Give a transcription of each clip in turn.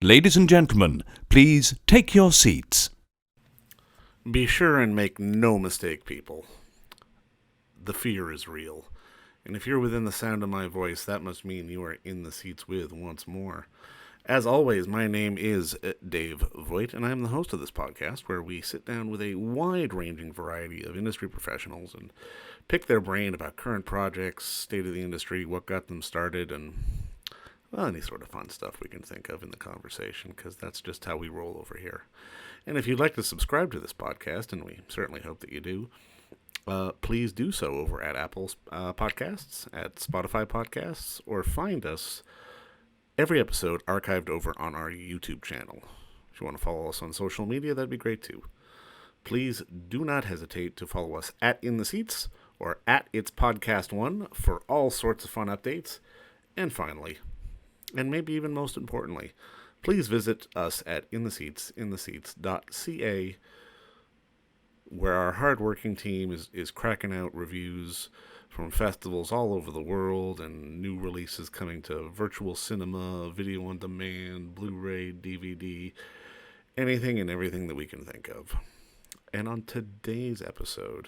Ladies and gentlemen, please take your seats. Be sure and make no mistake, people. The fear is real. And if you're within the sound of my voice, that must mean you are in the seats with once more. As always, my name is Dave Voigt, and I am the host of this podcast where we sit down with a wide-ranging variety of industry professionals and pick their brain about current projects, state of the industry, what got them started, and well, any sort of fun stuff we can think of in the conversation, because that's just how we roll over here. And if you'd like to subscribe to this podcast, and we certainly hope that you do, please do so over at Apple Podcasts, at Spotify Podcasts, or find us every episode archived over on our YouTube channel. If you want to follow us on social media, that'd be great too. Please do not hesitate to follow us at In the Seats or at It's Podcast One for all sorts of fun updates. And finally, and maybe even most importantly, please visit us at intheseats.ca, where our hardworking team is cracking out reviews from festivals all over the world and new releases coming to virtual cinema, video on demand, Blu-ray, DVD, anything and everything that we can think of. And on today's episode,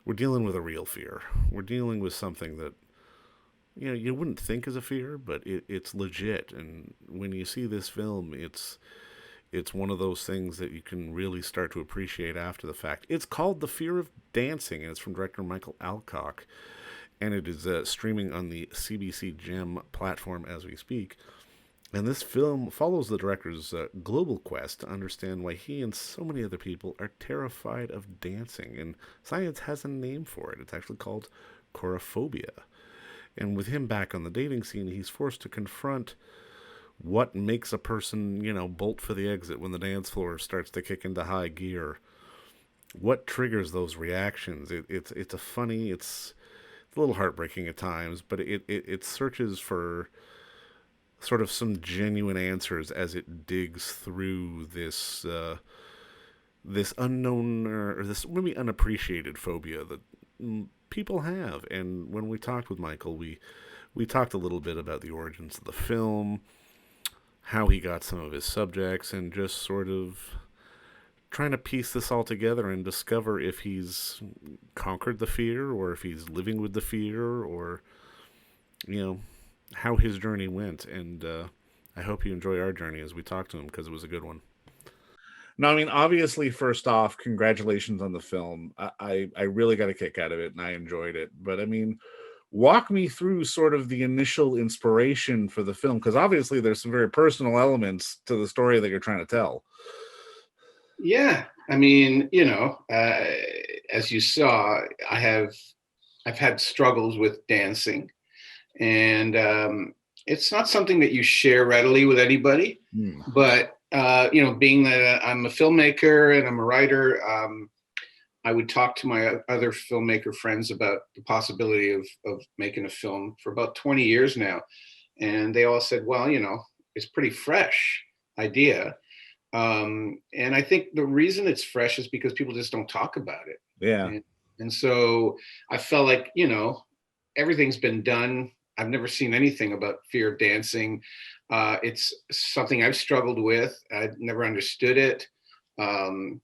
we're dealing with a real fear. We're dealing with something that, you know, you wouldn't think is a fear, but it's legit. And when you see this film, it's one of those things that you can really start to appreciate after the fact. It's called The Fear of Dancing, and it's from director Michael Allcock, and it is streaming on the CBC Gem platform as we speak. And this film follows the director's global quest to understand why he and so many other people are terrified of dancing. And science has a name for it. It's actually called Chorophobia. And with him back on the dating scene, he's forced to confront what makes a person, bolt for the exit when the dance floor starts to kick into high gear. What triggers those reactions? It's a funny, it's a little heartbreaking at times, but it searches for sort of some genuine answers as it digs through this unknown or this maybe unappreciated phobia that people have. And when we talked with Michael, we talked a little bit about the origins of the film, how he got some of his subjects, and just sort of trying to piece this all together and discover if he's conquered the fear or if he's living with the fear, or, how his journey went. And I hope you enjoy our journey as we talk to him, because it was a good one. No, I mean, obviously, first off, congratulations on the film. I really got a kick out of it, and I enjoyed it. But, I mean, walk me through sort of the initial inspiration for the film, because obviously there's some very personal elements to the story that you're trying to tell. Yeah, I mean, as you saw, I've had struggles with dancing, and it's not something that you share readily with anybody. But being that I'm a filmmaker and I'm a writer, I would talk to my other filmmaker friends about the possibility of making a film for about 20 years now. And they all said, well, it's pretty fresh idea. And I think the reason it's fresh is because people just don't talk about it. Yeah. And so I felt like, everything's been done. I've never seen anything about fear of dancing. It's something I've struggled with. I've never understood it. And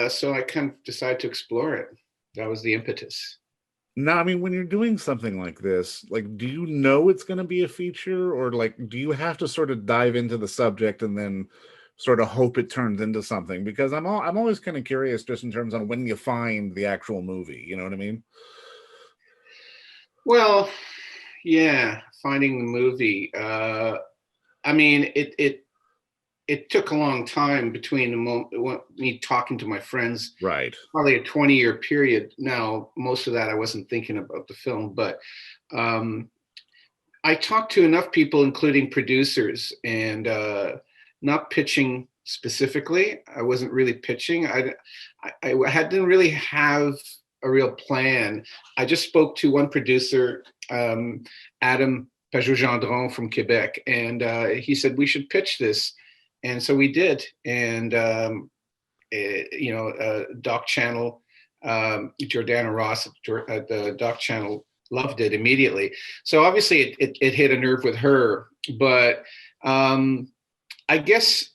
so I kind of decided to explore it. That was the impetus. Now, I mean, when you're doing something like this, do you know it's going to be a feature, or do you have to sort of dive into the subject and then sort of hope it turns into something? Because I'm always kind of curious just in terms on when you find the actual movie. You know what I mean? Well, yeah, finding the movie. I mean, it took a long time between me talking to my friends. Right. Probably a 20-year period. Now, most of that I wasn't thinking about the film, but I talked to enough people, including producers, and not pitching specifically. I wasn't really pitching. I didn't really have a real plan. I just spoke to one producer, Adam Pajot-Gendron from Quebec, and he said we should pitch this. And so we did, and Doc Channel, Jordana Ross at the Doc Channel loved it immediately. So obviously it hit a nerve with her, but I guess,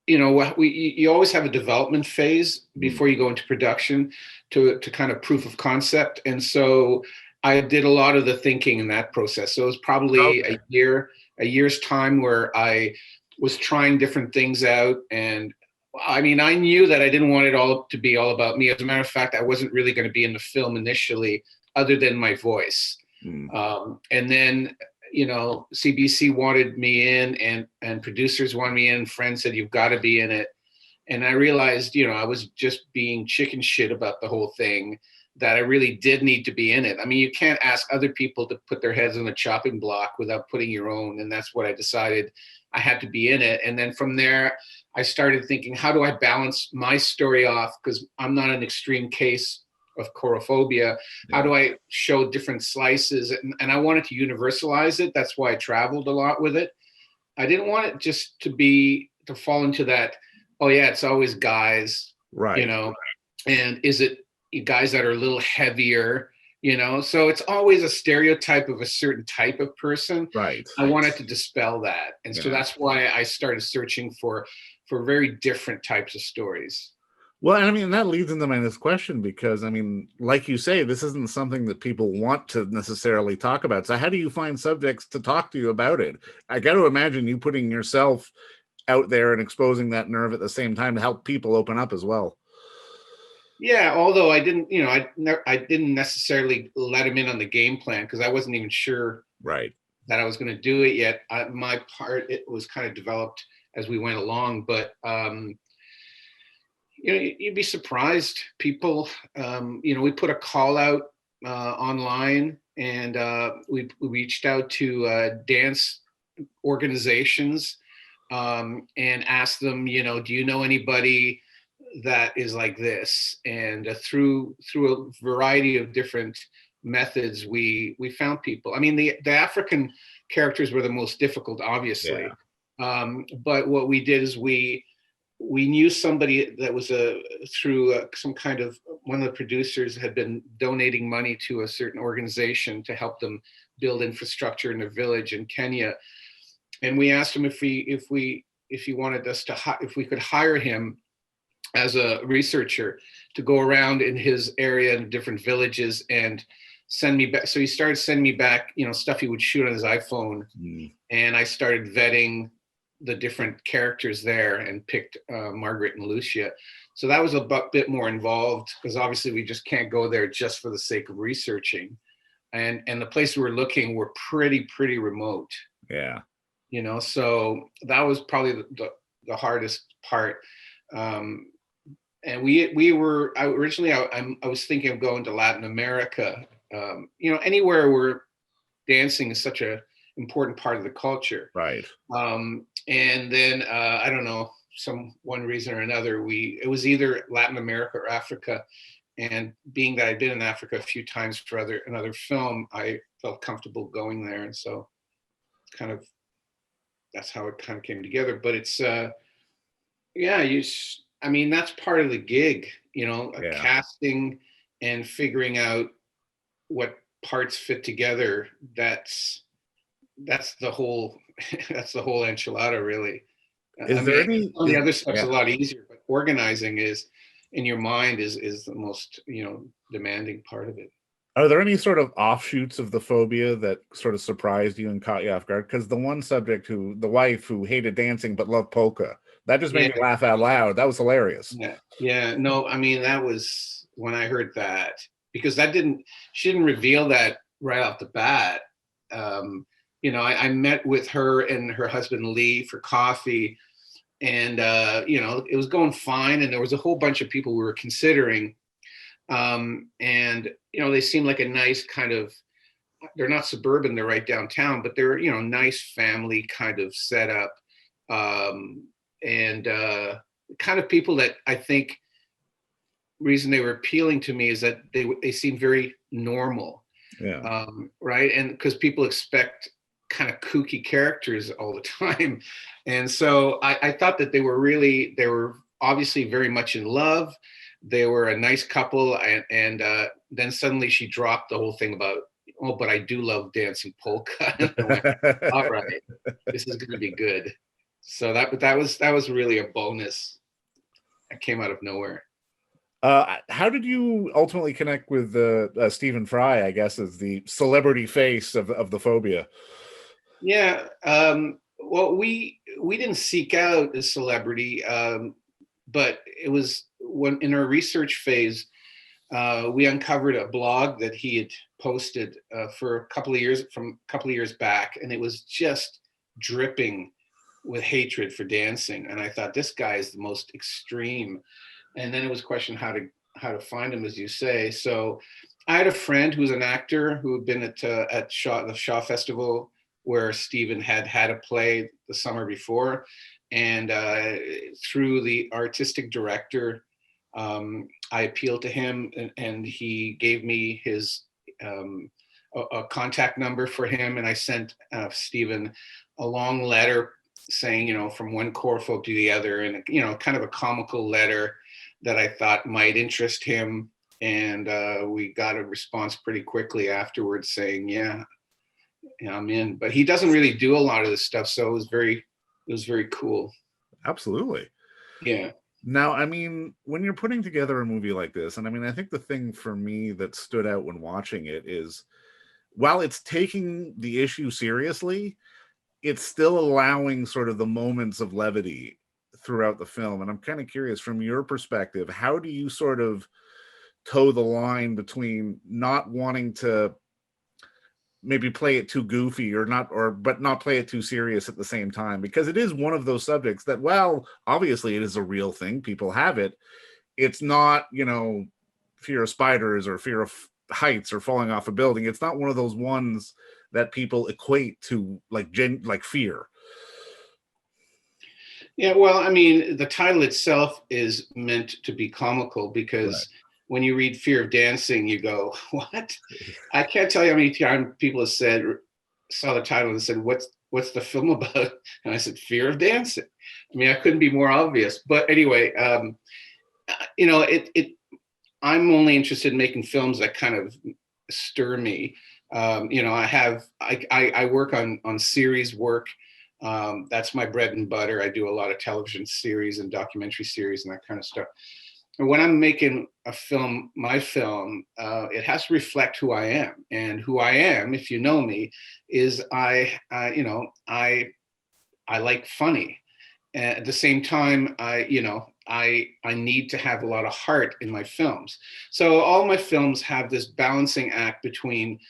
you always have a development phase before you go into production to kind of proof of concept. And so I did a lot of the thinking in that process. So it was probably Okay. a year's time where I was trying different things out. And I mean, I knew that I didn't want it all to be all about me. As a matter of fact, I wasn't really going to be in the film initially, other than my voice. And then, CBC wanted me in, and producers wanted me in. Friends said, you've got to be in it. And I realized, I was just being chicken shit about the whole thing, that I really did need to be in it. I mean, you can't ask other people to put their heads on the chopping block without putting your own. And that's what I decided. I had to be in it. And then from there, I started thinking, how do I balance my story off? Because I'm not an extreme case of chorophobia. How do I show different slices? And I wanted to universalize it. That's why I traveled a lot with it. I didn't want it just to fall into that, oh yeah, it's always guys, Right. And is it guys that are a little heavier, so it's always a stereotype of a certain type of person. Right. I wanted to dispel that. And so that's why I started searching for very different types of stories. Well, and I mean, that leads into my next question, because, I mean, like you say, this isn't something that people want to necessarily talk about. So how do you find subjects to talk to you about it? I got to imagine you putting yourself out there and exposing that nerve at the same time to help people open up as well. Yeah, although I didn't, I didn't necessarily let him in on the game plan, because I wasn't even sure Right. that I was going to do it yet. My part, it was kind of developed as we went along, but you'd be surprised. People, we put a call out online, and we reached out to dance organizations, and asked them, do you know anybody that is like this? And through a variety of different methods, we found people. I mean, the African characters were the most difficult, obviously. But what we did is we knew somebody that was through some kind of, one of the producers had been donating money to a certain organization to help them build infrastructure in their village in Kenya. And we asked him if he wanted us if we could hire him as a researcher to go around in his area in different villages and send me back. So he started sending me back, stuff he would shoot on his iPhone. And I started vetting the different characters there and picked Margaret and Lucia. So that was a bit more involved, because obviously we just can't go there just for the sake of researching. And the place we were looking were pretty remote. Yeah. So that was probably the hardest part. And we were, originally I was thinking of going to Latin America, anywhere where dancing is such a important part of the culture. Right. And then I don't know, one reason or another, it was either Latin America or Africa. And being that I'd been in Africa a few times for another film, I felt comfortable going there. And so that's how it kind of came together. But it's that's part of the gig, casting and figuring out what parts fit together. That's the whole that's the whole enchilada, really. The other stuff's a lot easier, but organizing is in your mind is the most demanding part of it. Are there any sort of offshoots of the phobia that sort of surprised you and caught you off guard? Because the one subject the wife who hated dancing but loved polka, that just made me laugh out loud. That was hilarious. Yeah. No, I mean, that was when I heard that, because she didn't reveal that right off the bat. I met with her and her husband Lee for coffee, and it was going fine, and there was a whole bunch of people we were considering, and they seemed like a nice kind of, they're not suburban, they're right downtown, but they're nice family kind of setup, and kind of people that I think reason they were appealing to me is that they seem very normal. Right, and because people expect kind of kooky characters all the time, and so I thought that they were obviously very much in love. They were a nice couple, and then suddenly she dropped the whole thing about "Oh, but I do love dancing polka." And I went, "All right, this is going to be good." So that was really a bonus. That came out of nowhere. How did you ultimately connect with Stephen Fry, I guess, as the celebrity face of the phobia? Yeah. Well, we didn't seek out a celebrity, but it was when in our research phase, we uncovered a blog that he had posted for a couple of years back, and it was just dripping with hatred for dancing. And I thought, this guy is the most extreme. And then it was a question how to find him, as you say. So I had a friend who was an actor who had been at the Shaw Festival where Stephen had a play the summer before, and through the artistic director, I appealed to him, and he gave me his a contact number for him, and I sent Stephen a long letter saying, from one chorophobe to the other, and kind of a comical letter that I thought might interest him. And we got a response pretty quickly afterwards saying, yeah, I'm in. But he doesn't really do a lot of this stuff, so it was very cool. Absolutely. Yeah. Now, I mean, when you're putting together a movie like this, and I mean, I think the thing for me that stood out when watching it is, while it's taking the issue seriously, it's still allowing sort of the moments of levity throughout the film. And I'm kind of curious, from your perspective, how do you sort of toe the line between not wanting to maybe play it too goofy but not play it too serious at the same time? Because it is one of those subjects that, well, obviously it is a real thing, people have it. It's not, fear of spiders or fear of heights or falling off a building. It's not one of those ones that people equate to like fear. Yeah, well, I mean, the title itself is meant to be comical because Right. when you read Fear of Dancing, you go, what? I can't tell you how many times people have saw the title and said, what's the film about? And I said, Fear of Dancing. I mean, I couldn't be more obvious. But anyway, I'm only interested in making films that kind of stir me. I work on series work. That's my bread and butter. I do a lot of television series and documentary series and that kind of stuff. And when I'm making a film, my film, it has to reflect who I am. And who I am, if you know me, is I like funny. And at the same time, I need to have a lot of heart in my films. So all my films have this balancing act between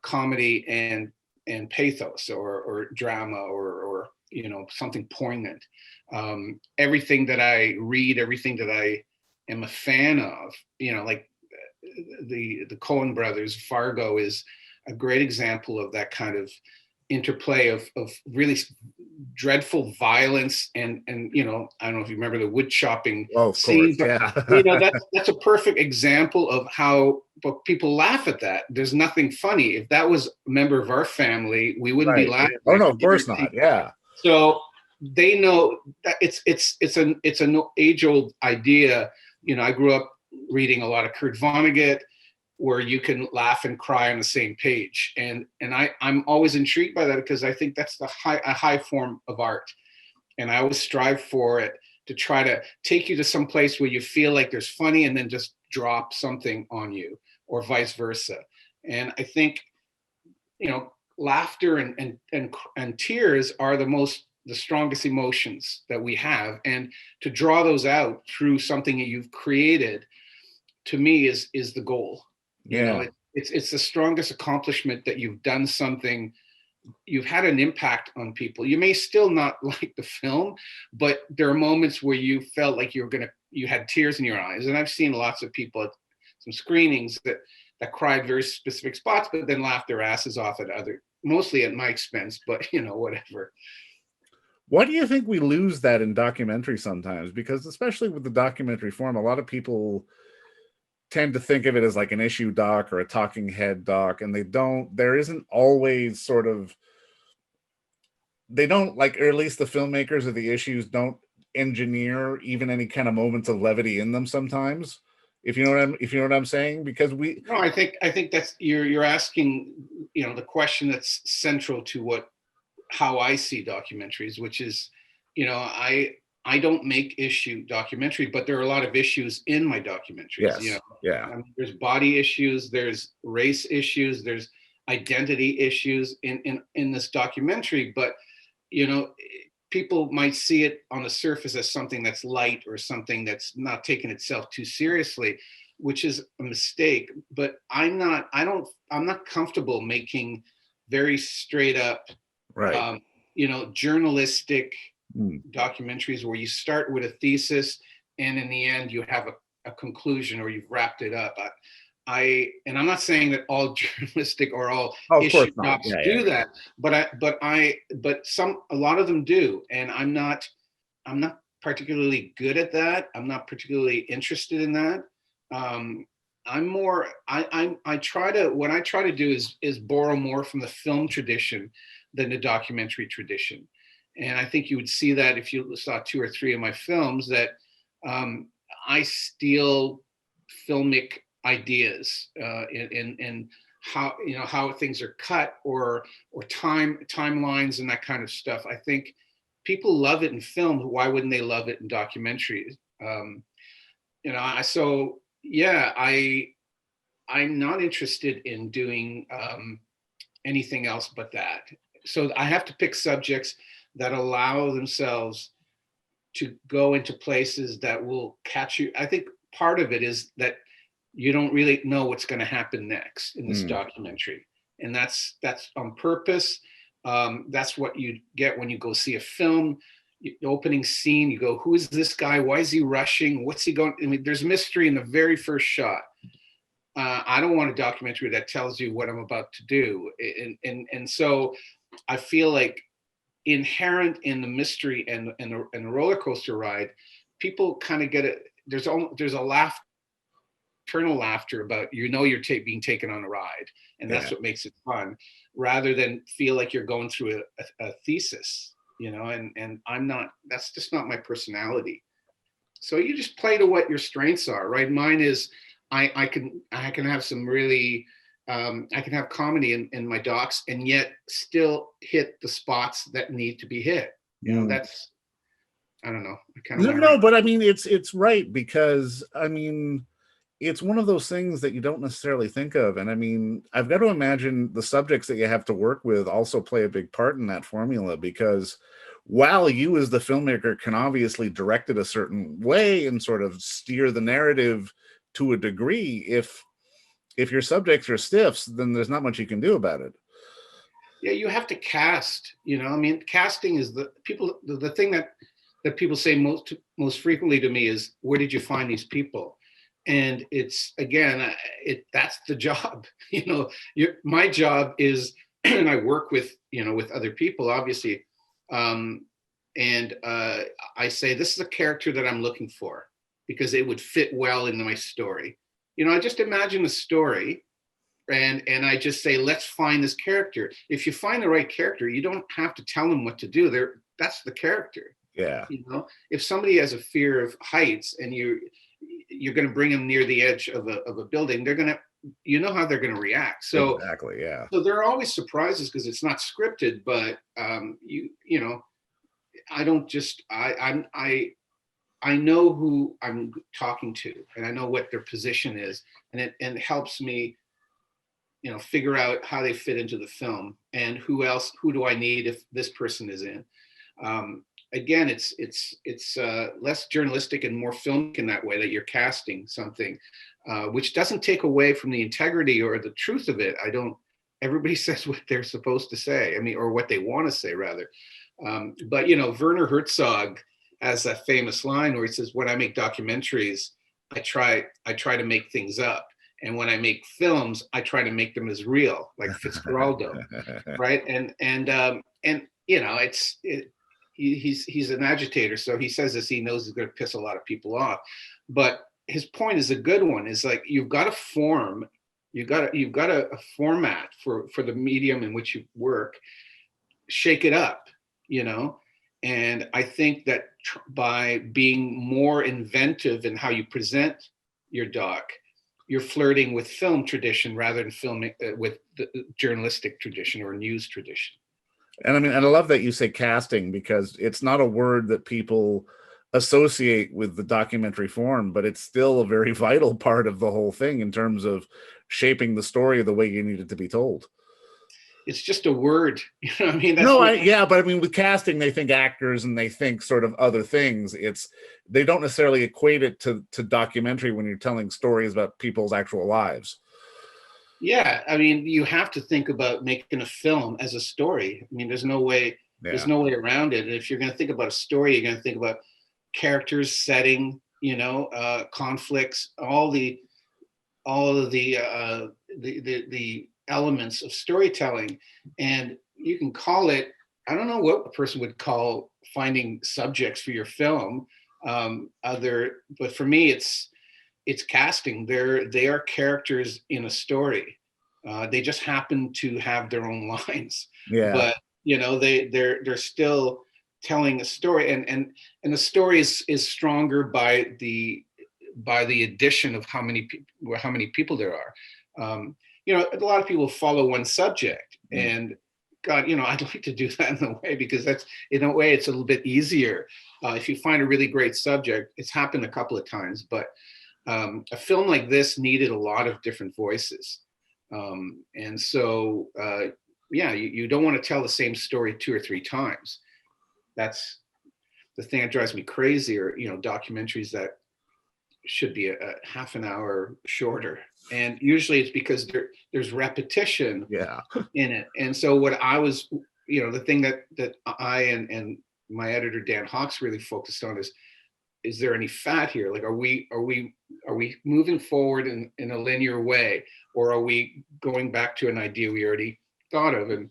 comedy and pathos or drama or something poignant. Everything that I read, everything that I am a fan of, like the Coen brothers, Fargo is a great example of that kind of interplay of really dreadful violence and I don't know if you remember the wood chopping scene, but yeah. that's a perfect example of how, but people laugh at that. There's nothing funny. If that was a member of our family, we wouldn't be laughing. Oh no, of course not. Yeah. So they know that it's an age-old idea. I grew up reading a lot of Kurt Vonnegut, where you can laugh and cry on the same page. And I'm always intrigued by that because I think that's a high form of art. And I always strive for it to try to take you to some place where you feel like there's funny and then just drop something on you or vice versa. And I think, laughter and tears are the strongest emotions that we have. And to draw those out through something that you've created, to me is the goal. Yeah. It's the strongest accomplishment that you've done something, you've had an impact on people. You may still not like the film, but there are moments where you felt like you had tears in your eyes. And I've seen lots of people at some screenings that cried very specific spots, but then laughed their asses off at mostly at my expense, but whatever. Why do you think we lose that in documentary sometimes? Because especially with the documentary form, a lot of people tend to think of it as like an issue doc or a talking head doc, and there isn't always or at least the filmmakers of the issues don't engineer even any kind of moments of levity in them sometimes. If you know what I'm saying, because No, I think that's you're asking, the question that's central to how I see documentaries, which is, I don't make issue documentary, but there are a lot of issues in my documentaries. yes, yeah, There's body issues, there's race issues, there's identity issues in this documentary, but you know people might see it on the surface as something that's light or something that's not taking itself too seriously, which is a mistake. But I'm not comfortable making very straight up right. journalistic Mm. documentaries where you start with a thesis and in the end you have a conclusion or you've wrapped it up. And I'm not saying that all journalistic or all Oh, of course issue not. docs Yeah, do yeah. that, but a lot of them do, and I'm not particularly good at that. I'm not particularly interested in that. I'm more I try to what I try to do is borrow more from the film tradition than the documentary tradition. And I think you would see that if you saw two or three of my films, that I steal filmic ideas in how things are cut or timelines and that kind of stuff. I think people love it in film. Why wouldn't they love it in documentaries? So yeah, I'm not interested in doing anything else but that. So I have to pick subjects that allow themselves to go into places that will catch you. I think part of it is that you don't really know what's going to happen next in this documentary, and that's on purpose. That's what you get when you go see a film. The opening scene, you go, who is this guy? Why is he rushing? What's he going? I mean, there's mystery in the very first shot. I don't want a documentary that tells you what I'm about to do, and so I feel like inherent in the mystery and the roller coaster ride, people kind of get it. There's a eternal laughter about you're being taken on a ride, and that's what makes it fun, rather than feel like you're going through a thesis, and I'm not. That's just not my personality. So you just play to what your strengths are, right? Mine is I can have some really I can have comedy in my docs and yet still hit the spots that need to be hit. That's, I don't know. I kind of No, but I mean, it's right, because I mean, it's one of those things that you don't necessarily think of. And I mean, I've got to imagine the subjects that you have to work with also play a big part in that formula, because while you as the filmmaker can obviously direct it a certain way and sort of steer the narrative to a degree, if your subjects are stiffs, then there's not much you can do about it. Yeah, you have to cast, I mean, casting is the thing that people say most frequently to me is, where did you find these people? And it's, again, that's the job. My job is, and I work with other people, obviously, and I say, this is a character that I'm looking for because it would fit well into my story. I just imagine a story, and I just say, let's find this character. If you find the right character, you don't have to tell them what to do. That's the character. Yeah. If somebody has a fear of heights and you're going to bring them near the edge of a building, they're going to, how they're going to react. So exactly, yeah. So there are always surprises because it's not scripted, but I don't just I know who I'm talking to, and I know what their position is, and it helps me, figure out how they fit into the film and who do I need if this person is in. Again, it's less journalistic and more filmic in that way, that you're casting something, which doesn't take away from the integrity or the truth of it. Everybody says what they're supposed to say. I mean, or what they want to say rather. But Werner Herzog has that famous line where he says, when I make documentaries, I try to make things up. And when I make films, I try to make them as real, like Fitzcarraldo, right? He's an agitator, so he says this. He knows he's going to piss a lot of people off, but his point is a good one. Is like, you've got a form, you've got a format for the medium in which you work. Shake it up, And I think that by being more inventive in how you present your doc, you're flirting with film tradition rather than filming with the journalistic tradition or news tradition. And I mean, and I love that you say casting, because it's not a word that people associate with the documentary form, but it's still a very vital part of the whole thing in terms of shaping the story the way you need it to be told. It's just a word, you know what I mean? Yeah, but I mean, with casting, they think actors and they think sort of other things. They don't necessarily equate it to documentary when you're telling stories about people's actual lives. Yeah, I mean, you have to think about making a film as a story. I mean, there's no way around it. And if you're going to think about a story, you're going to think about characters, setting, conflicts, all of the elements of storytelling. And you can call it, I don't know what a person would call finding subjects for your film, but for me, it's casting. They are characters in a story. They just happen to have their own lines. Yeah. But they're still telling a story, and the story is stronger by the addition of how many people there are. A lot of people follow one subject, and God, I'd like to do that in a way, because in a way it's a little bit easier. If you find a really great subject, it's happened a couple of times, but a film like this needed a lot of different voices. And so, you don't want to tell the same story 2 or 3 times. That's the thing that drives me crazy, or, documentaries that should be a half an hour shorter. And usually it's because there's repetition in it. And so what I was, the thing that I and my editor, Dan Hawks, really focused on is there any fat here? Like, are we moving forward in a linear way, or are we going back to an idea we already thought of? And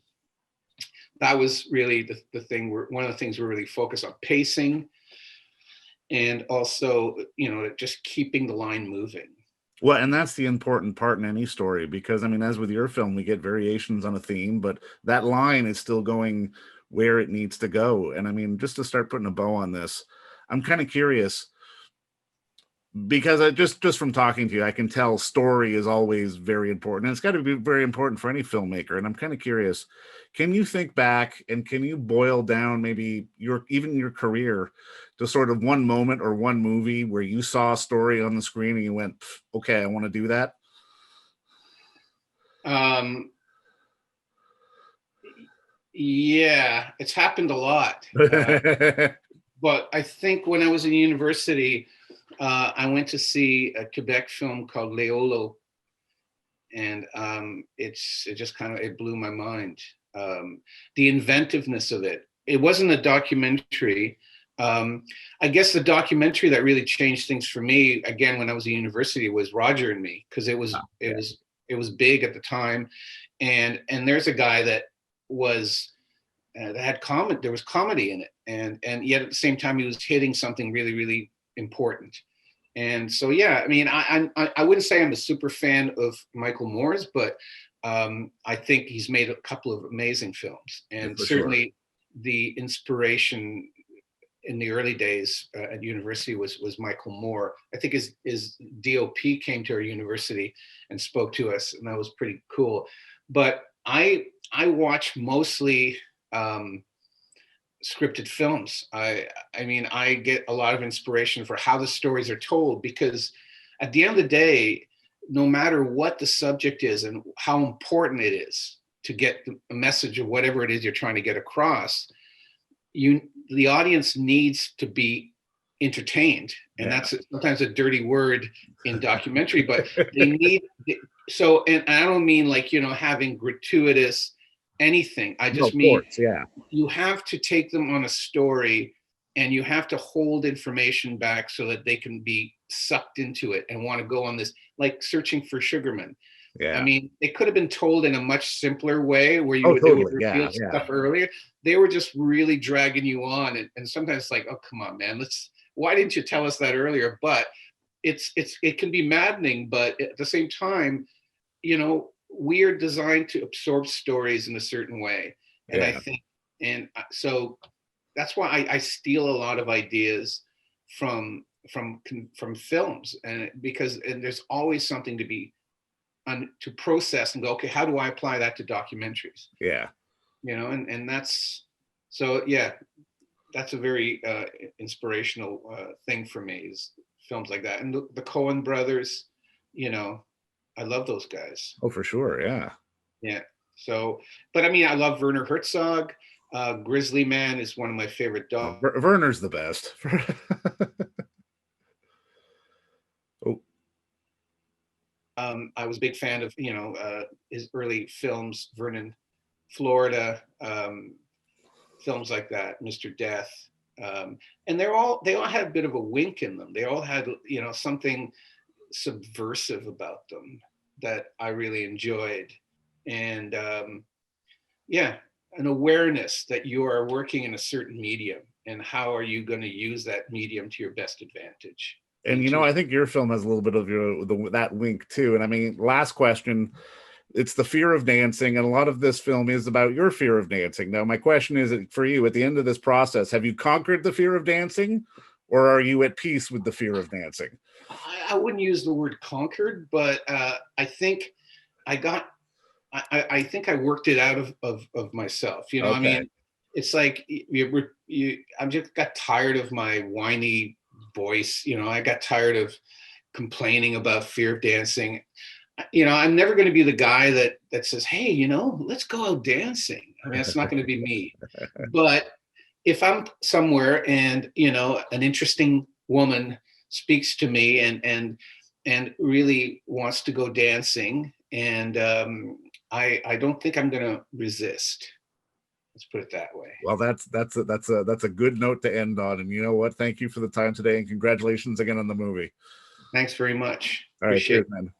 that was really the thing. One of the things we're really focused on: pacing, and also, just keeping the line moving. Well, and that's the important part in any story, because, I mean, as with your film, we get variations on a theme, but that line is still going where it needs to go. And I mean, just to start putting a bow on this, I'm kind of curious, because I just from talking to you, I can tell story is always very important. And it's got to be very important for any filmmaker. And I'm kind of curious, can you think back and can you boil down maybe even your career to sort of one moment or one movie where you saw a story on the screen and you went, okay, I want to do that? Yeah, it's happened a lot. But I think when I was in university, I went to see a Quebec film called Leolo, and it blew my mind. The inventiveness of it. It wasn't a documentary. I guess the documentary that really changed things for me, again, when I was at university, was Roger and Me, because it was big at the time, and there's a guy that was that had comedy. There was comedy in it, and yet at the same time he was hitting something really, really important. And so, yeah, I mean, I wouldn't say I'm a super fan of Michael Moore's, but I think he's made a couple of amazing films, and certainly the inspiration in the early days at university was Michael Moore. I think his DOP came to our university and spoke to us, and that was pretty cool. But I watch mostly scripted films. I mean, I get a lot of inspiration for how the stories are told, because at the end of the day, no matter what the subject is and how important it is to get a message of whatever it is you're trying to get across, the audience needs to be entertained. And that's sometimes a dirty word in documentary, but they need, so, and I don't mean like, having gratuitous anything. I just mean, you have to take them on a story, and you have to hold information back so that they can be sucked into it and want to go on this, like Searching for Sugarman. I mean, it could have been told in a much simpler way, where they would reveal stuff earlier. They were just really dragging you on, and sometimes it's like, oh, come on, man, why didn't you tell us that earlier? But it can be maddening, but at the same time, we are designed to absorb stories in a certain way. And I think, and so that's why I steal a lot of ideas from from films, and there's always something to process and go, okay, how do I apply that to documentaries? Yeah. And that's, so yeah, that's a very inspirational thing for me, is films like that. And the Coen brothers, I love those guys. Oh, for sure. Yeah. Yeah. So, but I mean, I love Werner Herzog. Grizzly Man is one of my favorite dogs. Werner's the best. Oh. I was a big fan of, his early films, Vernon, Florida, films like that, Mr. Death. And they all had a bit of a wink in them. They all had, something subversive about them that I really enjoyed. And an awareness that you are working in a certain medium, and how are you going to use that medium to your best advantage. And I think your film has a little bit of that wink too. And I mean, last question, it's the fear of dancing, and a lot of this film is about your fear of dancing. Now, my question is, for you, at the end of this process, have you conquered the fear of dancing, or are you at peace with the fear of dancing? I wouldn't use the word conquered, but I think I think I worked it out of myself. Okay. I mean, it's like I just got tired of my whiny voice. I got tired of complaining about fear of dancing. I'm never going to be the guy that says, hey, let's go out dancing. I mean, that's not going to be me. But if I'm somewhere and, an interesting woman speaks to me and really wants to go dancing, and I don't think I'm going to resist. Let's put it that way. Well, that's a good note to end on. And you know what? Thank you for the time today, and congratulations again on the movie. Thanks very much. All right, cheers, man.